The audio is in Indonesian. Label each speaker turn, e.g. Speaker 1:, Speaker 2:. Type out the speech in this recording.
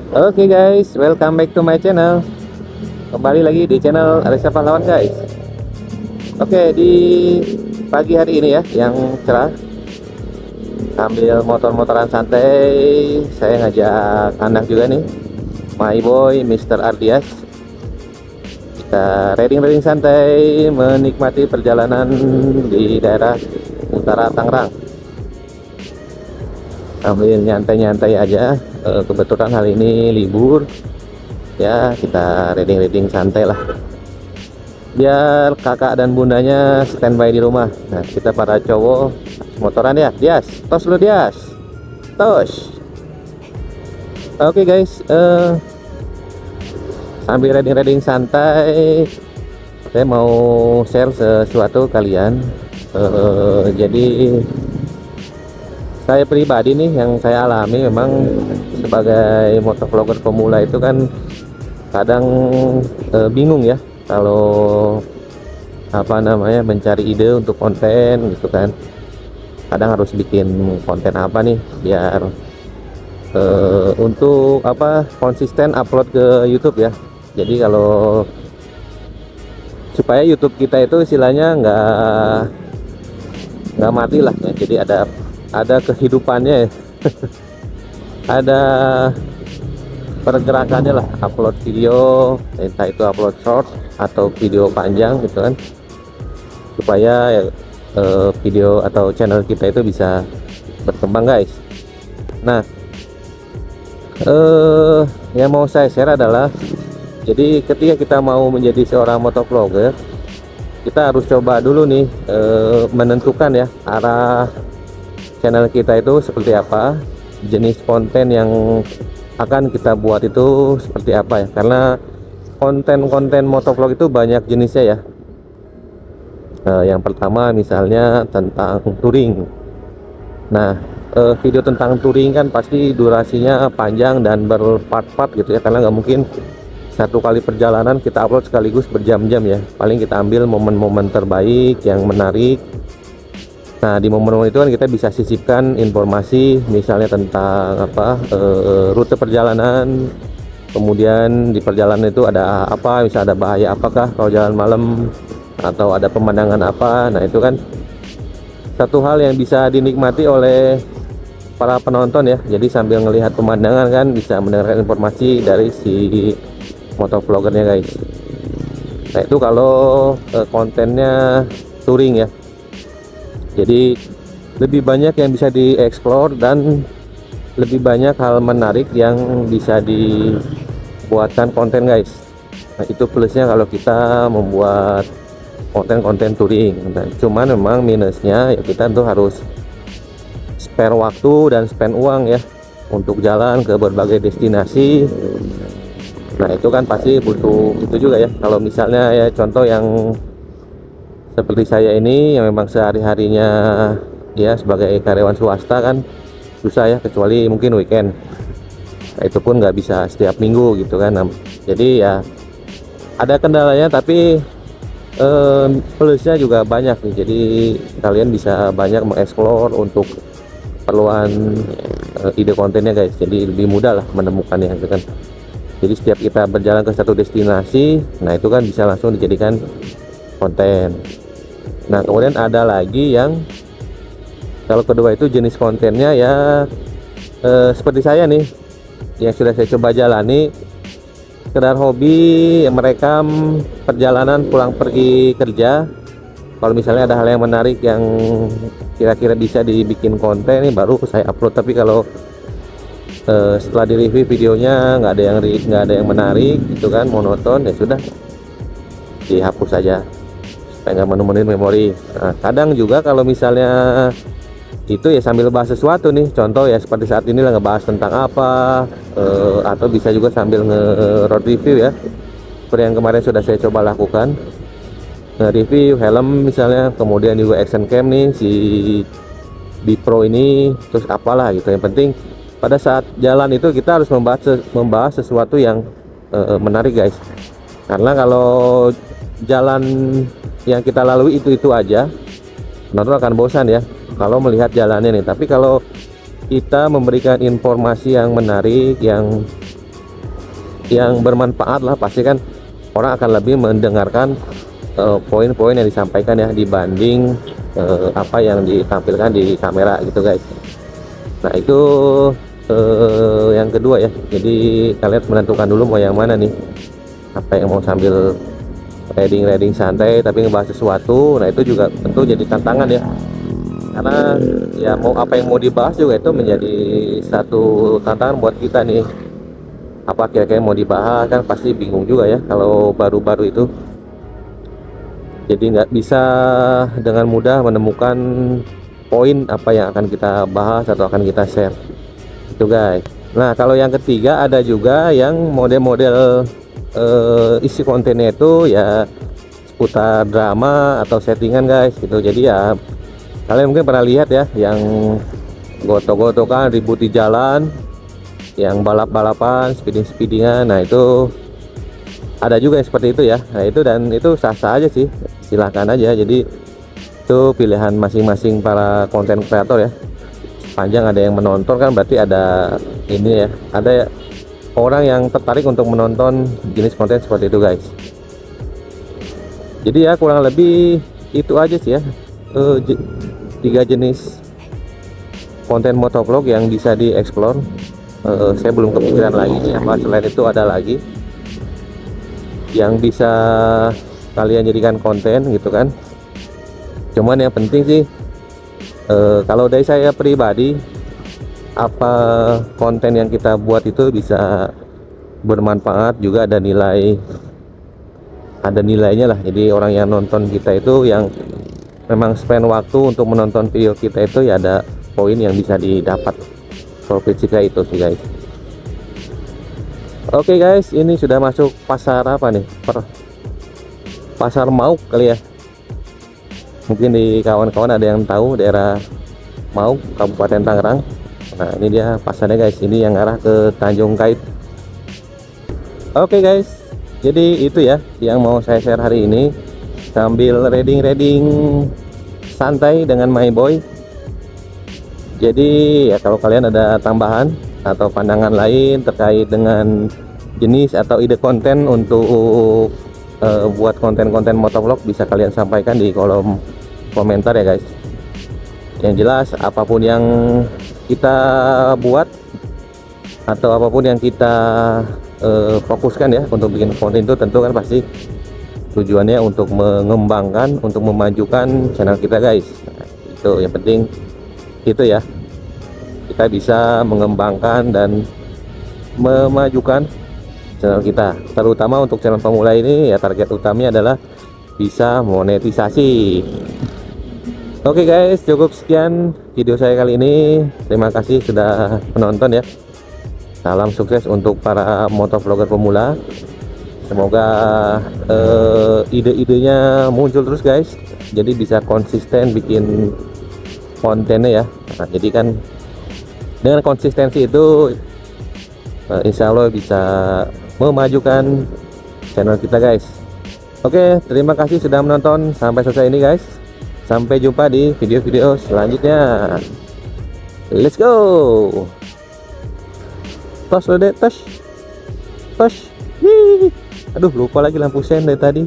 Speaker 1: Oke guys, welcome back to my channel. Kembali lagi di channel Arisa Pahlawan guys. Oke, di pagi hari ini ya, yang cerah, sambil motor-motoran santai, saya ngajak anak juga nih, my boy Mr. Ardias. Kita riding-riding santai, menikmati perjalanan di daerah utara Tangerang. Sambil nyantai-nyantai aja. Kebetulan hari ini libur ya, kita riding-riding santai lah, biar kakak dan bundanya standby di rumah. Nah, kita para cowok motoran ya. Dias, tos lu Dias, tos. Oke guys, sambil riding-riding santai, saya mau share sesuatu kalian. Jadi saya pribadi nih, yang saya alami memang sebagai motovlogger pemula itu kan kadang bingung ya kalau mencari ide untuk konten gitu kan. Kadang harus bikin konten apa nih biar untuk konsisten upload ke YouTube ya. Jadi kalau supaya YouTube kita itu istilahnya nggak mati lah ya. Jadi ada kehidupannya ya. Ada pergerakannya lah, upload video, entah itu upload short atau video panjang gitu kan, supaya ya, video atau channel kita itu bisa berkembang guys. Nah, yang mau saya share adalah, jadi ketika kita mau menjadi seorang motovlogger, kita harus coba dulu nih menentukan ya arah channel kita itu seperti apa, jenis konten yang akan kita buat itu seperti apa ya. Karena konten-konten motovlog itu banyak jenisnya ya. Yang pertama misalnya tentang touring. Nah, video tentang touring kan pasti durasinya panjang dan berpart-part gitu ya, karena nggak mungkin satu kali perjalanan kita upload sekaligus berjam-jam ya. Paling kita ambil momen-momen terbaik yang menarik. Nah, di momen-momen itu kan kita bisa sisipkan informasi misalnya tentang rute perjalanan, kemudian di perjalanan itu ada apa, misalnya ada bahaya apakah kalau jalan malam, atau ada pemandangan apa. Nah, itu kan satu hal yang bisa dinikmati oleh para penonton ya. Jadi sambil melihat pemandangan kan bisa mendengarkan informasi dari si motovloggernya guys. Nah, itu kalau kontennya touring ya. Jadi lebih banyak yang bisa dieksplor dan lebih banyak hal menarik yang bisa dibuatkan konten guys. Nah, itu plusnya kalau kita membuat konten-konten touring. Nah, cuman memang minusnya ya kita tuh harus spare waktu dan spend uang ya untuk jalan ke berbagai destinasi. Nah, itu kan pasti butuh itu juga ya. Kalau misalnya ya contoh yang seperti saya ini yang memang sehari-harinya ya sebagai karyawan swasta kan susah ya, kecuali mungkin weekend. Nah, itu pun nggak bisa setiap minggu gitu kan. Nah, jadi ya ada kendalanya, tapi plusnya juga banyak nih. Jadi kalian bisa banyak mengeksplor untuk keperluan ide kontennya guys. Jadi lebih mudah lah menemukannya gitu kan. Jadi setiap kita berjalan ke satu destinasi, nah itu kan bisa langsung dijadikan konten. Nah, kemudian ada lagi yang kalau kedua itu jenis kontennya ya seperti saya nih yang sudah saya coba jalani, sekedar hobi merekam perjalanan pulang pergi kerja. Kalau misalnya ada hal yang menarik yang kira-kira bisa dibikin konten, ini baru saya upload. Tapi kalau setelah di review videonya nggak ada yang menarik gitu kan, monoton, ya sudah dihapus saja, nggak menemuin memori. Nah, kadang juga kalau misalnya itu ya sambil bahas sesuatu nih, contoh ya seperti saat ini lah ngebahas tentang apa, atau bisa juga sambil nge-road review ya, seperti yang kemarin sudah saya coba lakukan, nge-review helm misalnya, kemudian juga action cam nih si Bipro ini, terus apalah gitu. Yang penting pada saat jalan itu kita harus membahas sesuatu yang menarik guys. Karena kalau jalan yang kita lalui itu aja, penonton akan bosan ya kalau melihat jalannya nih. Tapi kalau kita memberikan informasi yang menarik, yang yang bermanfaat lah, pasti kan orang akan lebih mendengarkan poin-poin yang disampaikan ya, dibanding apa yang ditampilkan di kamera gitu guys. Nah itu yang kedua ya, jadi kalian menentukan dulu mau yang mana nih, apa yang mau sambil reading santai tapi ngebahas sesuatu. Nah itu juga tentu jadi tantangan ya, karena ya mau apa yang mau dibahas juga itu menjadi satu tantangan buat kita nih. Apa kira-kira mau dibahas, kan pasti bingung juga ya kalau baru-baru itu. Jadi nggak bisa dengan mudah menemukan poin apa yang akan kita bahas atau akan kita share itu guys. Nah kalau yang ketiga ada juga yang model-model isi kontennya itu ya seputar drama atau settingan guys gitu. Jadi ya kalian mungkin pernah lihat ya yang gotok-gotokan, ribut di jalan, yang balap-balapan, speeding-speedingan. Nah itu ada juga yang seperti itu ya. Nah itu, dan itu sah-sah aja sih, silahkan aja. Jadi itu pilihan masing-masing para konten kreator ya. Sepanjang ada yang menonton kan berarti ada ini ya, ada orang yang tertarik untuk menonton jenis konten seperti itu guys. Jadi ya kurang lebih itu aja sih ya, 3 jenis konten motovlog yang bisa dieksplor. Saya belum kepikiran lagi nih apa selain itu ada lagi yang bisa kalian jadikan konten gitu kan. Cuman yang penting sih kalau dari saya pribadi, apa konten yang kita buat itu bisa bermanfaat, juga ada nilainya lah. Jadi orang yang nonton kita itu yang memang spend waktu untuk menonton video kita itu ya ada poin yang bisa didapat, profit juga itu sih guys. Oke guys, ini sudah masuk pasar apa nih, pasar Mauk kali ya. Mungkin di kawan-kawan ada yang tahu daerah Mauk, Kabupaten Tangerang. Nah ini dia pasarnya guys, ini yang arah ke Tanjung Kait. Oke guys, jadi itu ya yang mau saya share hari ini, sambil reading santai dengan my boy. Jadi ya kalau kalian ada tambahan atau pandangan lain terkait dengan jenis atau ide konten untuk buat konten-konten motovlog, bisa kalian sampaikan di kolom komentar ya guys. Yang jelas apapun yang kita buat atau apapun yang kita fokuskan ya untuk bikin konten itu tentu kan pasti tujuannya untuk mengembangkan, untuk memajukan channel kita guys. Nah, itu yang penting itu ya, kita bisa mengembangkan dan memajukan channel kita, terutama untuk channel pemula ini ya. Target utamanya adalah bisa monetisasi. Oke guys, cukup sekian video saya kali ini. Terima kasih sudah menonton ya. Salam sukses untuk para motovlogger pemula. Semoga ide-idenya muncul terus guys, jadi bisa konsisten bikin kontennya ya. Nah, jadi kan dengan konsistensi itu insya Allah bisa memajukan channel kita guys. Oke, terima kasih sudah menonton sampai selesai ini guys. Sampai jumpa di video-video selanjutnya. Let's go. Tos udah, tos. Aduh lupa lagi lampu sen dari tadi.